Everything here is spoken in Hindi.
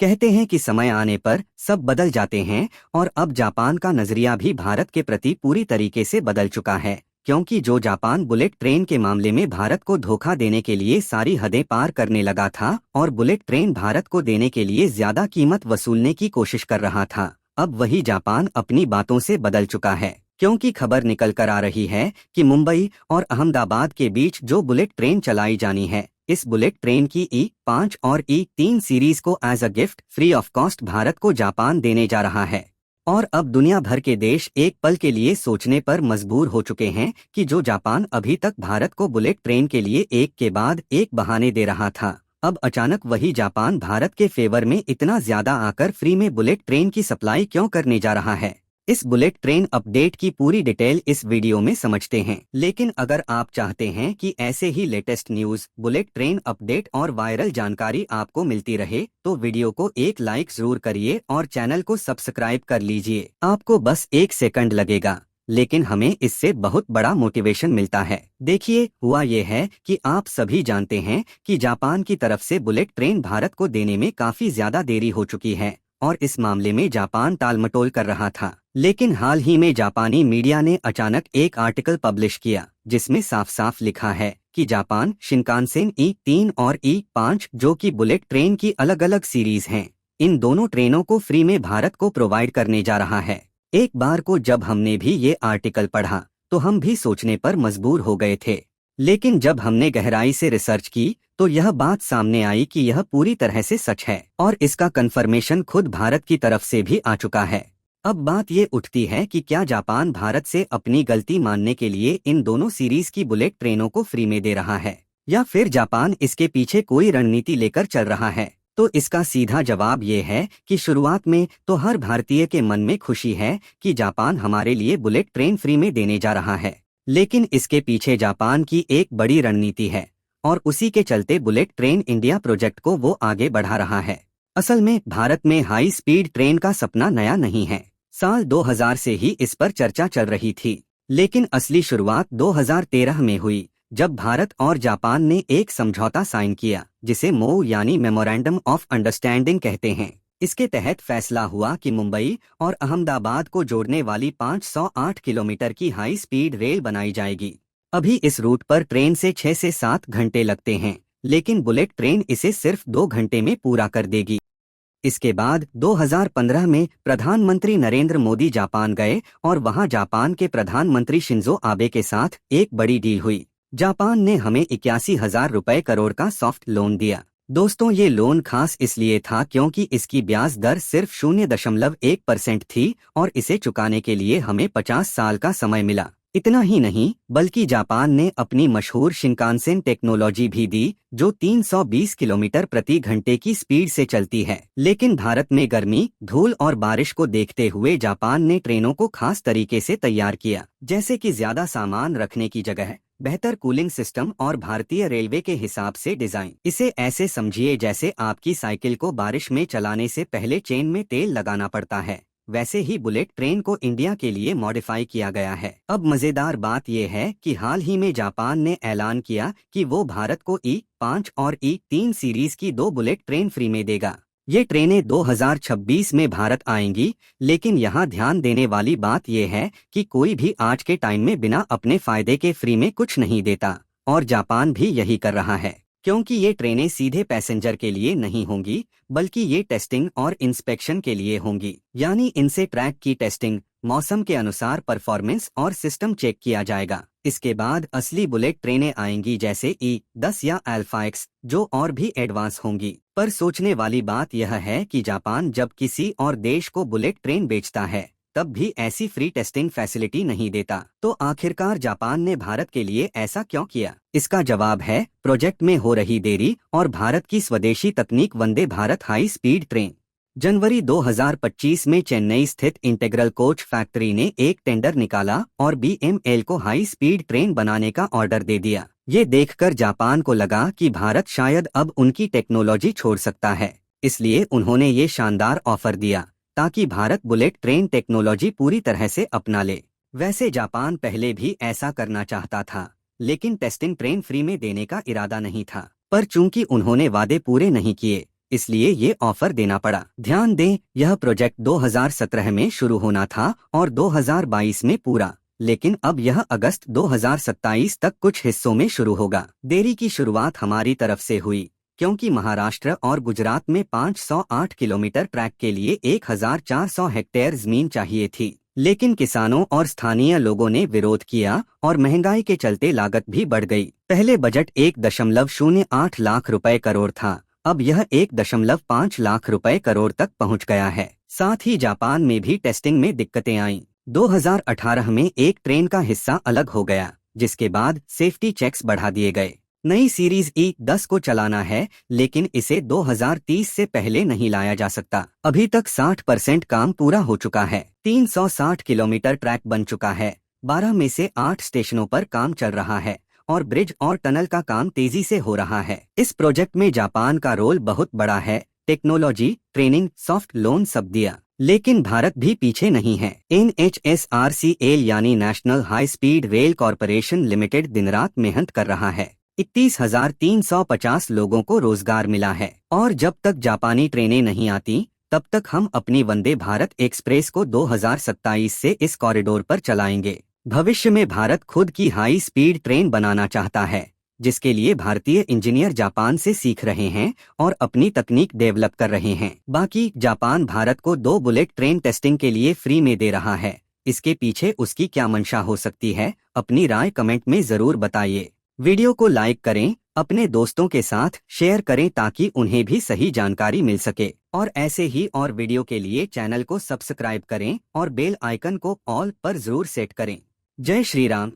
कहते हैं कि समय आने पर सब बदल जाते हैं और अब जापान का नजरिया भी भारत के प्रति पूरी तरीके से बदल चुका है, क्योंकि जो जापान बुलेट ट्रेन के मामले में भारत को धोखा देने के लिए सारी हदें पार करने लगा था और बुलेट ट्रेन भारत को देने के लिए ज्यादा कीमत वसूलने की कोशिश कर रहा था, अब वही जापान अपनी बातों से बदल चुका है। क्योंकि खबर निकल कर आ रही है कि मुंबई और अहमदाबाद के बीच जो बुलेट ट्रेन चलाई जानी है, इस बुलेट ट्रेन की E5 और E3 सीरीज को as a gift free of cost Bharat को जापान देने जा रहा है। और अब दुनिया भर के देश एक पल के लिए सोचने पर मजबूर हो चुके हैं कि जो जापान अभी तक भारत को बुलेट ट्रेन के लिए एक के बाद एक बहाने दे रहा था, अब अचानक वही जापान भारत के फेवर में इतना ज्यादा आकर फ्री में बुलेट ट्रेन की सप्लाई क्यों करने जा रहा है। इस बुलेट ट्रेन अपडेट की पूरी डिटेल इस वीडियो में समझते हैं। लेकिन अगर आप चाहते हैं कि ऐसे ही latest news, bullet train update और वायरल जानकारी आपको मिलती रहे, तो वीडियो को एक लाइक जरूर करिए और चैनल को सब्सक्राइब कर लीजिए। आपको बस 1 सेकंड लगेगा, लेकिन हमें इससे बहुत बड़ा मोटिवेशन मिलता है। देखिए, हुआ ये है कि आप सभी जानते हैं कि जापान की तरफ से बुलेट ट्रेन भारत को देने में काफी ज्यादा देरी हो चुकी है और इस मामले में जापान टालमटोल कर रहा था। लेकिन हाल ही में जापानी मीडिया ने अचानक एक आर्टिकल पब्लिश किया जिसमें साफ साफ लिखा है कि जापान शिनकानसेन E3 और E5 जो कि बुलेट ट्रेन की अलग अलग सीरीज हैं, इन दोनों ट्रेनों को फ्री में भारत को प्रोवाइड करने जा रहा है। एक बार को जब हमने भी ये आर्टिकल पढ़ा तो हम भी सोचने पर मजबूर हो गए थे, लेकिन जब हमने गहराई से रिसर्च की तो यह बात सामने आई कि यह पूरी तरह से सच है और इसका कंफर्मेशन खुद भारत की तरफ से भी आ चुका है। अब बात ये उठती है कि क्या जापान भारत से अपनी गलती मानने के लिए इन दोनों सीरीज की बुलेट ट्रेनों को फ्री में दे रहा है, या फिर जापान इसके पीछे कोई रणनीति लेकर चल रहा है। तो इसका सीधा जवाब ये है कि शुरुआत में तो हर भारतीय के मन में खुशी है कि जापान हमारे लिए बुलेट ट्रेन फ्री में देने जा रहा है, लेकिन इसके पीछे जापान की एक बड़ी रणनीति है और उसी के चलते बुलेट ट्रेन इंडिया प्रोजेक्ट को वो आगे बढ़ा रहा है। असल में भारत में हाई स्पीड ट्रेन का सपना नया नहीं है, साल 2000 से ही इस पर चर्चा चल रही थी, लेकिन असली शुरुआत 2013 में हुई जब भारत और जापान ने एक समझौता साइन किया जिसे MOU यानी मेमोरेंडम ऑफ अंडरस्टैंडिंग कहते हैं। इसके तहत फैसला हुआ कि मुंबई और अहमदाबाद को जोड़ने वाली 508 किलोमीटर की हाई स्पीड रेल बनाई जाएगी। अभी इस रूट पर ट्रेन से 6 से 7 घंटे लगते हैं, लेकिन बुलेट ट्रेन इसे सिर्फ 2 घंटे में पूरा कर देगी। इसके बाद 2015 में प्रधानमंत्री नरेंद्र मोदी जापान गए और वहां जापान के प्रधानमंत्री शिंजो आबे के साथ एक बड़ी डील हुई। जापान ने हमें 81,000 रुपए करोड़ का सॉफ्ट लोन दिया। दोस्तों, ये लोन खास इसलिए था क्योंकि इसकी ब्याज दर सिर्फ 0.1% थी और इसे चुकाने के लिए हमें 50 साल का समय मिला। इतना ही नहीं, बल्कि जापान ने अपनी मशहूर शिनकानसेन टेक्नोलॉजी भी दी जो 320 किलोमीटर प्रति घंटे की स्पीड से चलती है। लेकिन भारत में गर्मी, धूल और बारिश को देखते हुए जापान ने ट्रेनों को खास तरीके से तैयार किया, जैसे कि ज्यादा सामान रखने की जगह, बेहतर कूलिंग सिस्टम और भारतीय रेलवे के हिसाब से डिजाइन। इसे ऐसे समझिए जैसे आपकी साइकिल को बारिश में चलाने से पहले चेन में तेल लगाना पड़ता है, वैसे ही बुलेट ट्रेन को इंडिया के लिए मॉडिफाई किया गया है। अब मजेदार बात यह है कि हाल ही में जापान ने ऐलान किया कि वो भारत को E5 और E3 सीरीज की 2 बुलेट ट्रेन फ्री में देगा। ये ट्रेनें 2026 में भारत आएंगी, लेकिन यहाँ ध्यान देने वाली बात यह है कि कोई भी आज के टाइम में बिना अपने फायदे के फ्री में कुछ नहीं देता, और जापान भी यही कर रहा है, क्योंकि ये ट्रेनें सीधे पैसेंजर के लिए नहीं होंगी, बल्कि ये टेस्टिंग और इंस्पेक्शन के लिए होंगी। यानी इनसे ट्रैक की टेस्टिंग, मौसम के अनुसार परफॉर्मेंस और सिस्टम चेक किया जाएगा। इसके बाद असली बुलेट ट्रेनें आएंगी जैसे E10 या अल्फा एक्स, जो और भी एडवांस होंगी। पर सोचने वाली बात यह है कि जापान जब किसी और देश को बुलेट ट्रेन बेचता है तब भी ऐसी फ्री टेस्टिंग फैसिलिटी नहीं देता। तो आखिरकार जापान ने भारत के लिए ऐसा क्यों किया? इसका जवाब है प्रोजेक्ट में हो रही देरी और भारत की स्वदेशी तकनीक Vande Bharat high speed train. जनवरी 2025 में चेन्नई स्थित इंटेग्रल कोच फैक्ट्री ने एक टेंडर निकाला और BML को हाई स्पीड ट्रेन बनाने का ऑर्डर दे दिया। ये देखकर जापान को लगा कि भारत शायद अब उनकी टेक्नोलॉजी छोड़ सकता है, इसलिए उन्होंने ये शानदार ऑफर दिया ताकि भारत बुलेट ट्रेन टेक्नोलॉजी पूरी तरह से अपना ले। वैसे जापान पहले भी ऐसा करना चाहता था, लेकिन टेस्टिंग ट्रेन फ्री में देने का इरादा नहीं था। पर चूंकि उन्होंने वादे पूरे नहीं किए, इसलिए ये ऑफर देना पड़ा। ध्यान दें, यह प्रोजेक्ट 2017 में शुरू होना था और 2022 में पूरा, लेकिन अब यह अगस्त 2027 तक कुछ हिस्सों में शुरू होगा। देरी की शुरुआत हमारी तरफ से हुई क्योंकि महाराष्ट्र और गुजरात में 508 किलोमीटर ट्रैक के लिए 1400 हेक्टेयर जमीन चाहिए थी, लेकिन किसानों और स्थानीय लोगों ने विरोध किया और महंगाई के चलते लागत भी बढ़ गई। पहले बजट 1.08 लाख रुपए करोड़ था, अब यह 1.5 लाख रुपए करोड़ तक पहुंच गया है। साथ ही जापान में भी टेस्टिंग में दिक्कतें आईं। 2018 में एक ट्रेन का हिस्सा अलग हो गया, जिसके बाद सेफ्टी चेक्स बढ़ा दिए गए। नई सीरीज E10 को चलाना है, लेकिन इसे 2030 से पहले नहीं लाया जा सकता। अभी तक 60% काम पूरा हो चुका है। 360 किलोमीटर ट्रैक बन चुका है। 12 में से 8 स्टेशनों पर काम चल रहा है और ब्रिज और टनल का काम तेजी से हो रहा है। इस प्रोजेक्ट में जापान का रोल बहुत बड़ा है। टेक्नोलॉजी, ट्रेनिंग, सॉफ्ट लोन सब दिया, लेकिन भारत भी पीछे नहीं है। NHSRCL यानी national high speed rail corporation limited दिन रात मेहनत कर रहा है। 31,350 लोगों को रोजगार मिला है और जब तक जापानी ट्रेनें नहीं आती, तब तक हम अपनी वंदे भारत एक्सप्रेस को 2027 से इस कॉरिडोर पर चलाएंगे। भविष्य में भारत खुद की हाई स्पीड ट्रेन बनाना चाहता है, जिसके लिए भारतीय इंजीनियर जापान से सीख रहे हैं और अपनी तकनीक डेवलप कर रहे हैं। बाकी जापान भारत को 2 बुलेट ट्रेन टेस्टिंग के लिए फ्री में दे रहा है। इसके पीछे उसकी क्या मंशा हो सकती है? अपनी राय कमेंट में जरूर बताइए। वीडियो को लाइक करें, अपने दोस्तों के साथ शेयर करें ताकि उन्हें भी सही जानकारी मिल सके। और ऐसे ही और वीडियो के लिए चैनल को सब्सक्राइब करें और बेल आइकन को ऑल पर जरूर सेट करें। जय श्री राम।